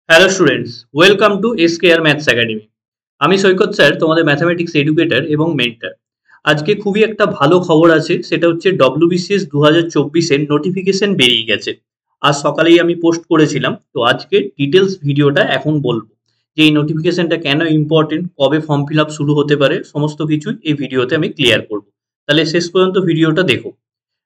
Hello students, welcome to SKR maths academy. আমি Saikat sir, তোমাদের mathematics educator এবং mentor. আজকে খুবই একটা ভালো খবর আছে, সেটা হচ্ছে ডব্লিউবিসিএস 2024-এর নোটিফিকেশন বেরিয়ে গেছে। আজ সকালেই আমি পোস্ট করেছিলাম, তো আজকে ডিটেলস ভিডিওটা এখন বলবো যে এই নোটিফিকেশনটা কেন ইম্পর্টেন্ট, কবে ফর্ম ফিল আপ শুরু হতে পারে, সমস্ত কিছুই এই ভিডিওতে আমি ক্লিয়ার করব। তাহলে শেষ পর্যন্ত ভিডিওটা দেখো।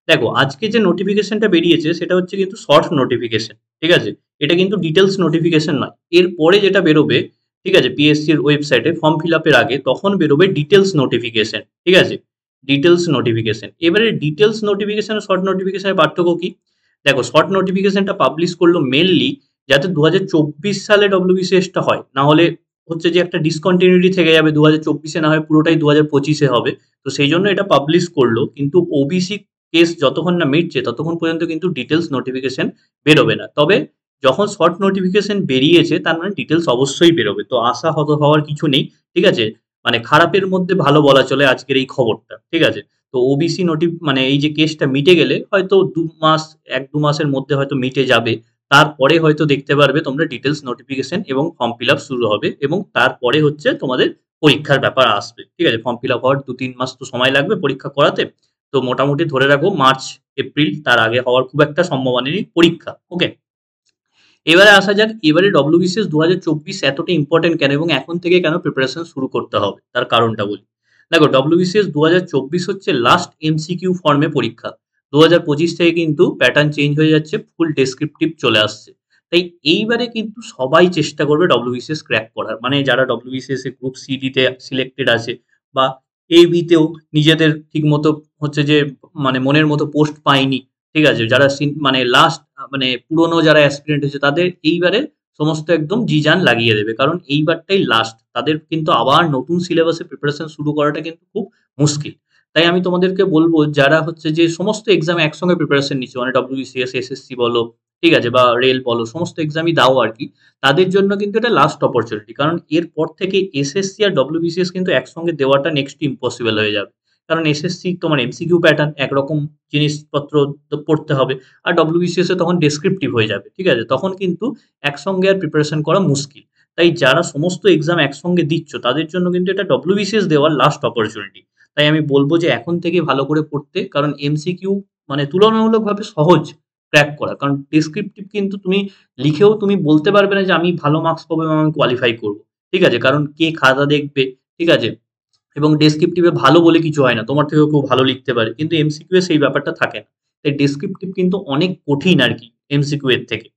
দেখো, আজকে যে নোটিফিকেশনটা বেরিয়েছে সেটা হচ্ছে কিন্তু শর্ট নোটিফিকেশন, ঠিক আছে? এটা কিন্তু ডিটেলস নোটিফিকেশন নয়। এরপরে যেটা বেরোবে, ঠিক আছে, পিএসসির ওয়েবসাইটে ফর্ম ফিল আপের আগে তখন বেরোবে ডিটেলস নোটিফিকেশন, ঠিক আছে? Details notification. এবারে ডিটেলস নোটিফিকেশন আর শর্ট নোটিফিকেশনের পার্থক্য কি? দেখো, শর্ট নোটিফিকেশনটা পাবলিশ করলো মেনলি যাতে 2024 সালে ডব্লিউবিসিএসটা হয়, না হলে হচ্ছে যে একটা ডিসকন্টিনিউটি থেকে যাবে, 2024-এ না হয় পুরোটাই 2025-এ হবে। তো সেই জন্য এটা পাবলিশ করলো, কিন্তু ওবিসি কেস যতক্ষণ না মিটছে ততক্ষণ পর্যন্ত কিন্তু ডিটেলস নোটিফিকেশন বেরোবে না। তবে যখন শর্ট নোটিফিকেশন বেরিয়েছে তার মানে ডিটেলস অবশ্যই বেরোবে, তো আশা হত হওয়ার কিছু নেই, ঠিক আছে? মানে খারাপের মধ্যে ভালো বলা চলে আজকের এই খবরটা, ঠিক আছে? তো ওবিসি মানে এই যে কেসটা মিটে গেলে হয়তো 2 মাস, 1-2 মাসের মধ্যে হয়তো মিটে যাবে। তারপরে হয়তো দেখতে পারবে তোমরা ডিটেলস নোটিফিকেশন এবং ফর্ম ফিল আপ শুরু হবে, এবং তারপরে হচ্ছে তোমাদের পরীক্ষার ব্যাপার আসবে, ঠিক আছে? ফর্ম ফিল আপ হওয়ার 2-3 মাস তো সময় লাগবে পরীক্ষা করাতে। তো মোটামুটি ধরে রাখো মার্চ এপ্রিল, তার আগে হওয়ার খুব একটা সম্ভাবনা নেই পরীক্ষা। ওকে, এবারে আসা যাক, এবারে ডব্লিউবিসিএস 2024 এতটা ইম্পর্টেন্ট কেন এবং এখন থেকে কেন প্রিপারেশন শুরু করতে হবে তার কারণটা বলি। দেখো, ডব্লিউবিসিএস 2024 হচ্ছে লাস্ট এমসিকিউ ফর্মে পরীক্ষা। 2025 থেকে কিন্তু প্যাটার্ন চেঞ্জ হয়ে যাচ্ছে, ফুল ডেসক্রিপটিভ চলে আসছে। তাই এইবারে কিন্তু সবাই চেষ্টা করবে ডব্লিউবিসিএস ক্র্যাক করার, মানে যারা ডব্লিউবিসিএস এ গ্রুপ সি ডি তে সিলেক্টেড আছে বা এ বি তেও নিজেদের ঠিক মতো হচ্ছে যে মানে মনের মতো পোস্ট পায়নি, ঠিক আছে, যারা মানে লাস্ট মানে পুরনো যারা অ্যাসপিরেন্ট হয়েছে তাদের এইবারে সমস্ত একদম জি জান লাগিয়ে দেবে, কারণ এইবারটাই লাস্ট। তাদের কিন্তু আবার নতুন সিলেবাসে প্রিপারেশন শুরু করাটা কিন্তু খুব মুশকিল। তাই আমি তোমাদেরকে বলবো, যারা হচ্ছে যে সমস্ত এক্সাম একসঙ্গে প্রিপারেশন নিচ্ছে, মানে ডব্লিউবিসিএস, এসএসসি বলো, ঠিক আছে, বা রেল বলো, সমস্ত এক্সামই দাও আর কি, তাদের জন্য কিন্তু এটা লাস্ট অপরচুনিটি। কারণ এরপর থেকে এসএসসি আর ডব্লিউবিসিএস কিন্তু একসঙ্গে দেওয়াটা নেক্সট ইম্পসিবল হয়ে যাবে। কারণ এসএসসি তোমার এমসিকিউ প্যাটার্ন একরকম জিনিসপত্র তো পড়তে হবে, আর ডব্লিউবিসিএস এ তখন ডেসক্রিপটিভ হয়ে যাবে, ঠিক আছে? তখন কিন্তু একসঙ্গে আর প্রিপারেশন করা মুশকিল। তাই যারা সমস্ত এক্সাম একসঙ্গে দিচ্ছ তাদের জন্য কিন্তু এটা ডব্লিউবিসিএস দেওয়ার লাস্ট অপরচুনিটি। তাই আমি বলবো যে এখন থেকে ভালো করে পড়তে, কারণ এমসিকিউ মানে তুলনামূলকভাবে সহজ ক্র্যাক করা, কারণ ডেসক্রিপটিভ কিন্তু তুমি লিখেও তুমি বলতে পারবে না যে আমি ভালো মার্কস পাবো এবং আমি কোয়ালিফাই করবো, ঠিক আছে? কারণ কে খাতা দেখবে, ঠিক আছে? এবং ডেসক্রিপটিভে ভালো বলে কিছু হয় না, তোমার থেকেও কেউ ভালো লিখতে পারে, কিন্তু এমসিকিউ এ সেই ব্যাপারটা থাকে না। তাই ডেসক্রিপটিভ কিন্তু অনেক কঠিন আর কি এমসিকিউ এর থেকে।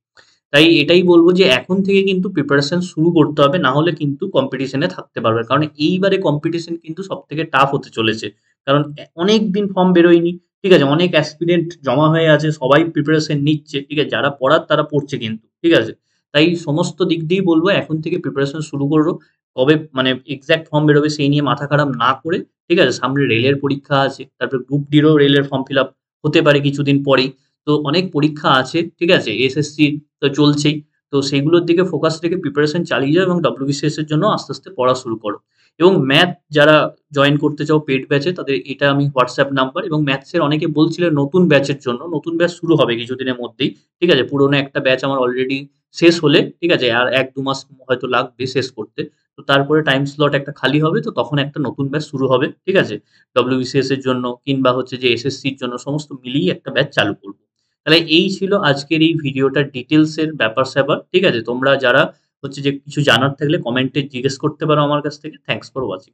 তাই এটাই বলবো যে এখন থেকে কিন্তু প্রিপারেশন শুরু করতে হবে, না হলে কিন্তু কম্পিটিশনে থাকতে পারবে, কারণ এইবারে কম্পিটিশন কিন্তু সব থেকে টাফ হতে চলেছে। কারণ অনেক দিন ফর্ম বেরোয়নি, ঠিক আছে, অনেক অ্যাসপিরেন্ট জমা হয়ে আছে, সবাই প্রিপারেশন নিচ্ছে, ঠিক আছে, যারা পড়ার তারা পড়ছে কিন্তু, ঠিক আছে? তাই সমস্ত দিক দিয়েই বলবো এখন থেকে প্রিপারেশন শুরু করো। কবে মানে এক্সাক্ট ফর্ম বেরোবে সেই নিয়ে মাথা খারাপ না করে, ঠিক আছে, সামনে রেলের পরীক্ষা আছে, তারপর গ্রুপ ডিরও রেলের ফর্ম ফিল আপ হতে পারে কিছুদিন পরেই। তো অনেক পরীক্ষা আছে, ঠিক আছে, এসএসসি তো চলছেই। তো সেগুলোর দিকে ফোকাস রেখে প্রিপারেশন চালিয়ে যাও এবং ডব্লিউবিসিএস এর জন্য আস্তে আস্তে পড়া শুরু করো। এবং ম্যাথ যারা জয়েন করতে চাও পেড ব্যাচে, তাদের এটা আমি হোয়াটসঅ্যাপ নাম্বার, এবং ম্যাথসের অনেকে বলছিলেন নতুন ব্যাচের জন্য, নতুন ব্যাচ শুরু হবে কিছুদিনের মধ্যেই, ঠিক আছে? পুরোনো একটা ব্যাচ আমার অলরেডি শেষ হলে, ঠিক আছে, আর 1-2 মাস হয়তো লাগবে শেষ করতে। তো তারপরে টাইম স্লট একটা খালি হবে, তো তখন একটা নতুন ব্যাচ শুরু হবে, ঠিক আছে? ডব্লিউবিসিএস এর জন্য কিংবা হচ্ছে যে এসএসসির জন্য সমস্ত মিলিয়ে একটা ব্যাচ চালু করব। তাহলে এই ছিল আজকের এই ভিডিওটার ডিটেলস এর ব্যাপার-স্যাপার, ঠিক আছে? তোমরা যারা হচ্ছে যে কিছু জানার থাকলে কমেন্টে জিজ্ঞেস করতে পারো আমার কাছ থেকে। Thanks for watching.